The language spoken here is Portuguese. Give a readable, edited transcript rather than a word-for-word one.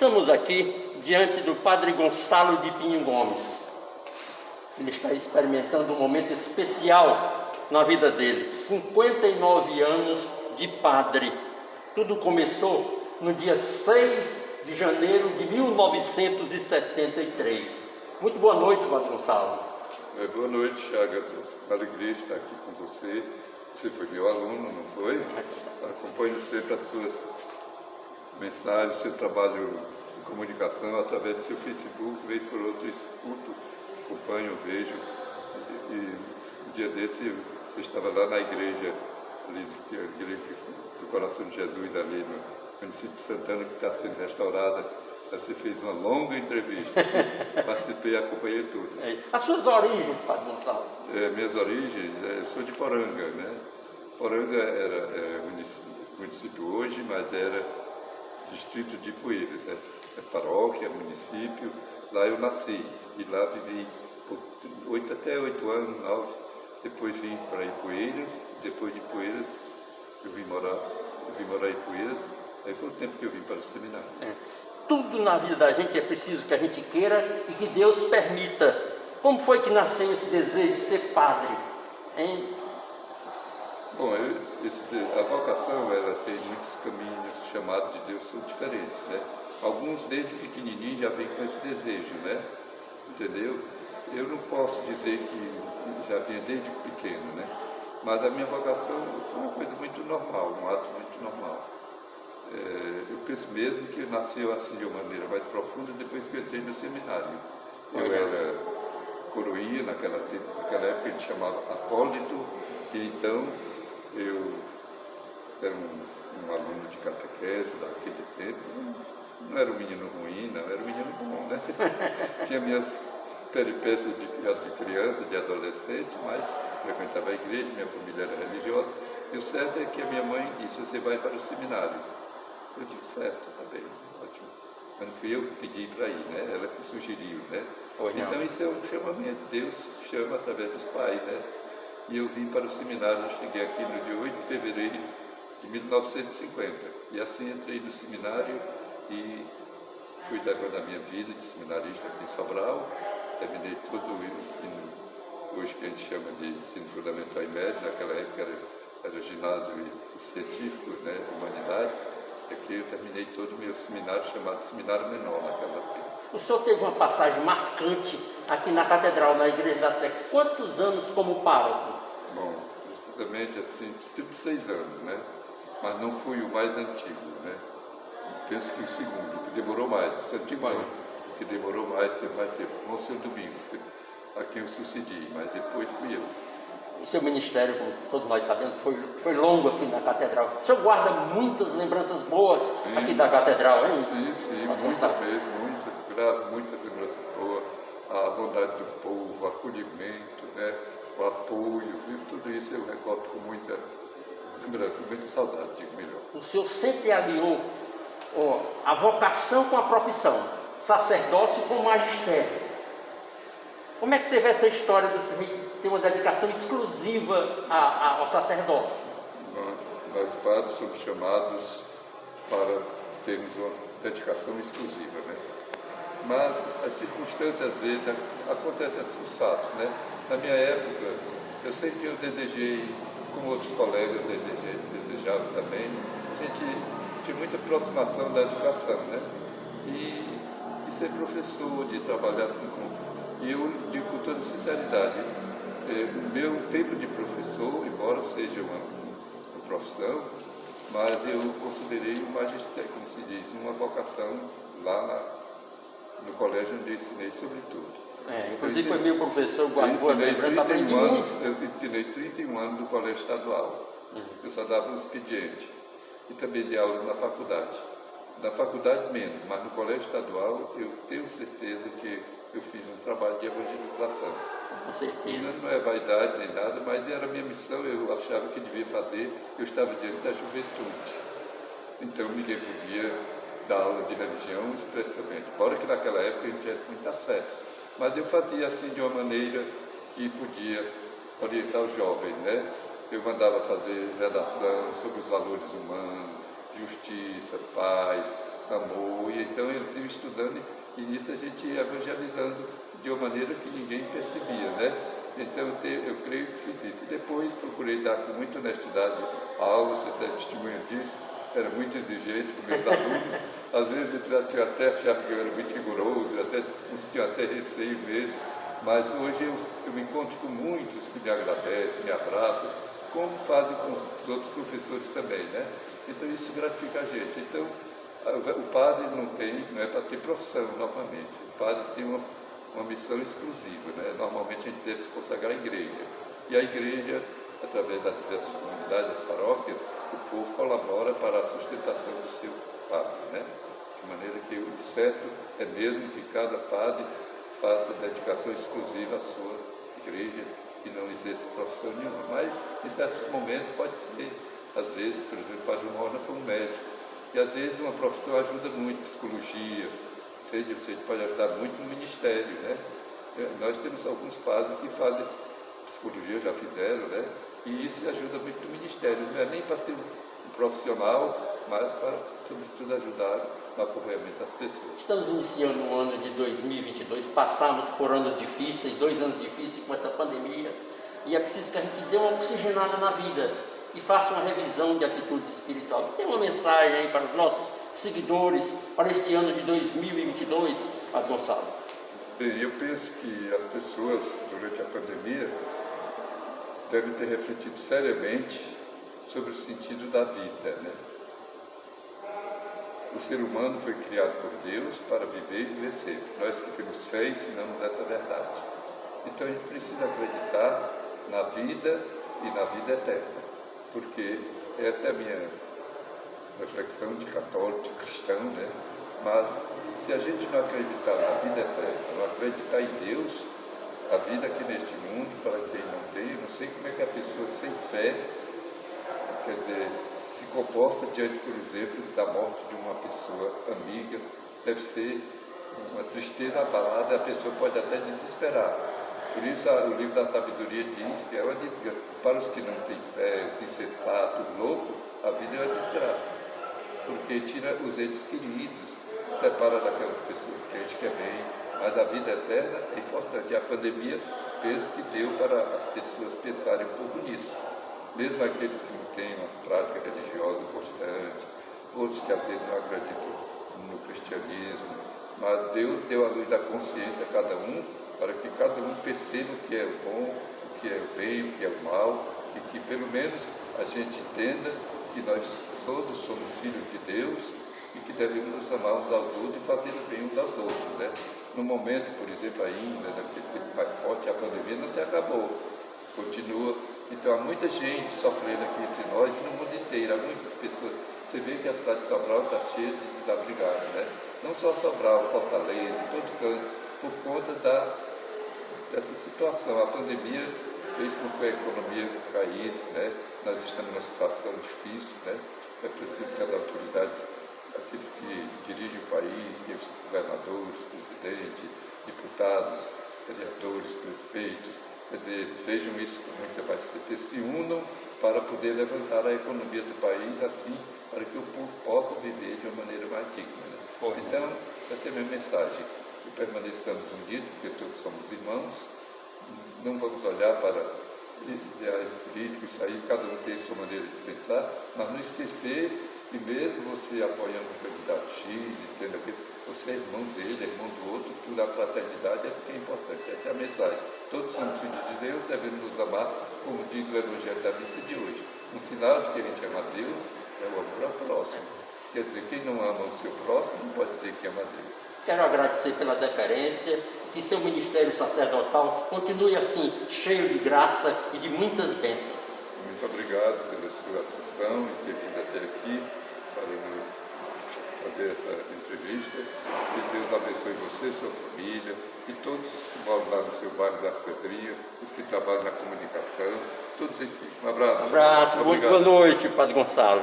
Estamos aqui diante do Padre Gonçalo de Pinho Gomes. Ele está experimentando um momento especial na vida dele. 59 anos de padre. Tudo começou no dia 6 de janeiro de 1963. Muito boa noite, Padre Gonçalo. Boa noite, Chagas. Alegria estar aqui com você. Você foi meu aluno, não foi? Acompanho sempre as suas mensagens, seu trabalho de comunicação através do seu Facebook, vez por outro escuto, acompanho, vejo. E um dia desse você estava lá na igreja, ali, a igreja do Coração de Jesus, ali no município de Santana, que está sendo restaurada. Você fez uma longa entrevista, participei e acompanhei tudo. As suas origens, Padre Gonçalo? Minhas origens, eu sou de Poranga, né? Poranga era município hoje, mas era distrito de Ipueiras, é paróquia, município. Lá eu nasci e lá vivi até 8 anos, 9. Depois vim para Ipueiras, depois de Ipueiras eu vim morar em Ipueiras. Aí foi o tempo que eu vim para o seminário. Tudo na vida da gente é preciso que a gente queira e que Deus permita. Como foi que nasceu esse desejo de ser padre? Hein? Bom, a vocação, ela tem muitos caminhos chamados de Deus, são diferentes, né? Alguns desde pequenininho já vêm com esse desejo, né? Entendeu? Eu não posso dizer que já vinha desde pequeno, né? Mas a minha vocação foi uma coisa muito normal, um ato muito normal. Eu penso mesmo que nasceu assim de uma maneira mais profunda depois que eu entrei no seminário. Eu era coroinha naquela época, a gente chamava acólito, e então eu era um aluno de catequese daquele tempo. Não era um menino ruim, não, era um menino bom, né? Tinha minhas peripécias de criança, de adolescente, mas frequentava a igreja, minha família era religiosa. E o certo é que a minha mãe disse: você vai para o seminário. Eu disse: certo, está bem, ótimo. Mas não fui eu que pedi para ir, né? Ela que sugeriu, né? Então isso é um chamamento, Deus chama através dos pais, né? E eu vim para o seminário, eu cheguei aqui no dia 8 de fevereiro de 1950. E assim entrei no seminário e fui levando a minha vida de seminarista aqui em Sobral. Terminei todo o ensino, hoje que a gente chama de ensino fundamental e médio, naquela época era ginásio científico, né? Humanidades. Aqui eu terminei todo o meu seminário, chamado Seminário Menor, naquela época. O senhor teve uma passagem marcante aqui na Catedral, na Igreja da Sé. Quantos anos como pároco? Bom, precisamente assim, 36 anos, né? Mas não fui o mais antigo, né? Penso que o segundo, que demorou mais, esse antigo não, que demorou mais, teve mais tempo. Foi o seu Domingo, a quem eu sucedi, mas depois fui eu. O seu ministério, como todos nós sabemos, foi longo aqui na Catedral. O senhor guarda muitas lembranças boas aqui da Catedral, hein? Sim, muitas vezes, muitas lembranças boas. A bondade do povo, o acolhimento, né? O apoio, viu? Tudo isso eu recordo com muita lembrança, muita saudade, digo melhor. O senhor sempre aliou a vocação com a profissão, sacerdócio com o magistério. Como é que você vê essa história do senhor ter uma dedicação exclusiva ao sacerdócio? Nós padres somos chamados para termos uma dedicação exclusiva, né? Mas as circunstâncias, às vezes, acontecem assim, os fatos, né? Na minha época, eu desejei, como outros colegas desejavam também, a gente tinha muita aproximação da educação, né? E ser professor, de trabalhar assim com... E eu digo com toda sinceridade, meu tempo de professor, embora seja uma profissão, mas eu considerei o magistério, como se diz, uma vocação lá no colégio onde eu ensinei sobretudo. Inclusive foi meu professor, guardou as lembranças, aprendi muito. Eu ensinei 31 anos no colégio estadual. Eu só dava um expediente. E também dei aula na faculdade. Na faculdade menos, mas no colégio estadual eu tenho certeza que eu fiz um trabalho de evangelização. Com certeza. E não é vaidade nem nada, mas era a minha missão, eu achava que devia fazer, eu estava diante da juventude. Então me recolhia da aula de religião expressamente, embora que naquela época a gente tivesse muito acesso. Mas eu fazia assim de uma maneira que podia orientar os jovens, né? Eu mandava fazer redação sobre os valores humanos, justiça, paz, amor. E então eles iam estudando e nisso a gente ia evangelizando de uma maneira que ninguém percebia, né? Então eu creio que fiz isso. E depois procurei dar com muita honestidade aulas, você é testemunha disso, era muito exigente com meus alunos. Às vezes eles até achavam que eu era muito rigoroso, uns tinham até receio mesmo. Mas hoje eu me encontro com muitos que me agradecem, me abraçam, como fazem com os outros professores também, né? Então isso gratifica a gente. Então o padre não é para ter profissão novamente. O padre tem uma missão exclusiva, né? Normalmente a gente deve se consagrar à igreja. E a igreja, através das diversas comunidades, das paróquias, o povo colabora para a sustentação do seu padre, né? De maneira que o certo é mesmo que cada padre faça dedicação exclusiva à sua igreja e não exerça profissão nenhuma. Mas, em certos momentos, pode ser. Às vezes, por exemplo, o padre Mona foi um médico. E, às vezes, uma profissão ajuda muito, psicologia, entende? Você pode ajudar muito no ministério, né? Nós temos alguns padres que fazem psicologia, já fizeram, né? E isso ajuda muito no ministério. Não é nem para ser um profissional, mas para, sobretudo, ajudar no acompanhamento das pessoas. Estamos iniciando o ano de 2022, passamos por anos difíceis, 2 anos difíceis com essa pandemia, e é preciso que a gente dê uma oxigenada na vida e faça uma revisão de atitude espiritual. Tem uma mensagem aí para os nossos seguidores para este ano de 2022, Padre Gonçalo? Eu penso que as pessoas, durante a pandemia, devem ter refletido seriamente sobre o sentido da vida, né? O ser humano foi criado por Deus para viver e viver sempre. Nós que temos fé ensinamos essa verdade. Então a gente precisa acreditar na vida e na vida eterna, porque essa é a minha reflexão de católico, de cristão, né? Mas se a gente não acreditar na vida eterna, não acreditar em Deus, a vida aqui neste mundo, para quem não tem, eu não sei como é que a pessoa sem fé, quer dizer, se comporta diante, por exemplo, da morte de uma pessoa amiga. Deve ser uma tristeza abalada, a pessoa pode até desesperar. Por isso o livro da sabedoria diz que ela diz que para os que não têm fé, os insensatos, loucos, a vida é uma desgraça, porque tira os entes queridos, separa daquelas pessoas que a gente quer bem, mas a vida eterna é importante. E a pandemia, penso que deu para as pessoas pensarem um pouco nisso. Mesmo aqueles que não têm uma prática religiosa constante, outros que às vezes não acreditam no cristianismo, mas Deus deu a luz da consciência a cada um, para que cada um perceba o que é o bom, o que é o bem, o que é o mal, e que pelo menos a gente entenda que nós todos somos filhos de Deus e que devemos nos amar uns aos outros e fazer o bem uns aos outros, né? No momento, por exemplo, ainda, naquele tempo mais forte, a pandemia não se acabou, continua. Então há muita gente sofrendo aqui entre nós e no mundo inteiro, há muitas pessoas. Você vê que a cidade de Sobral está cheia de desabrigados, né? Não só Sobral, Fortaleza, em todo canto, por conta dessa situação. A pandemia fez com que a economia caísse, né? Nós estamos numa situação difícil, né? É preciso que as autoridades, aqueles que dirigem o país, que os governadores, presidentes, deputados, vereadores, prefeitos, quer dizer, vejam isso com muita mais certeza, se unam para poder levantar a economia do país assim, para que o povo possa viver de uma maneira mais digna. Né? Então, essa é a minha mensagem, que permaneçamos unidos, porque todos somos irmãos, não vamos olhar para ideais políticos, isso aí, cada um tem a sua maneira de pensar, mas não esquecer que mesmo você apoiando o candidato X, entenda que você é irmão dele, é irmão do outro, tudo a fraternidade, essa que é importante, essa é a mensagem. Todos somos filhos de Deus, devemos nos amar, como diz o Evangelho da missa de hoje. Um sinal de que a gente ama a Deus é o amor ao próximo. Quer dizer, quem não ama o seu próximo não pode dizer que ama a Deus. Quero agradecer pela deferência, que seu ministério sacerdotal continue assim, cheio de graça e de muitas bênçãos. Muito obrigado pela sua atenção e ter vindo até aqui para nos fazer essa entrevista. Que Deus abençoe você, sua família e todos que moram lá no seu bairro das Pedrinhas, os que trabalham na comunicação, todos eles. Um abraço. Um abraço, boa noite, Padre Gonçalo.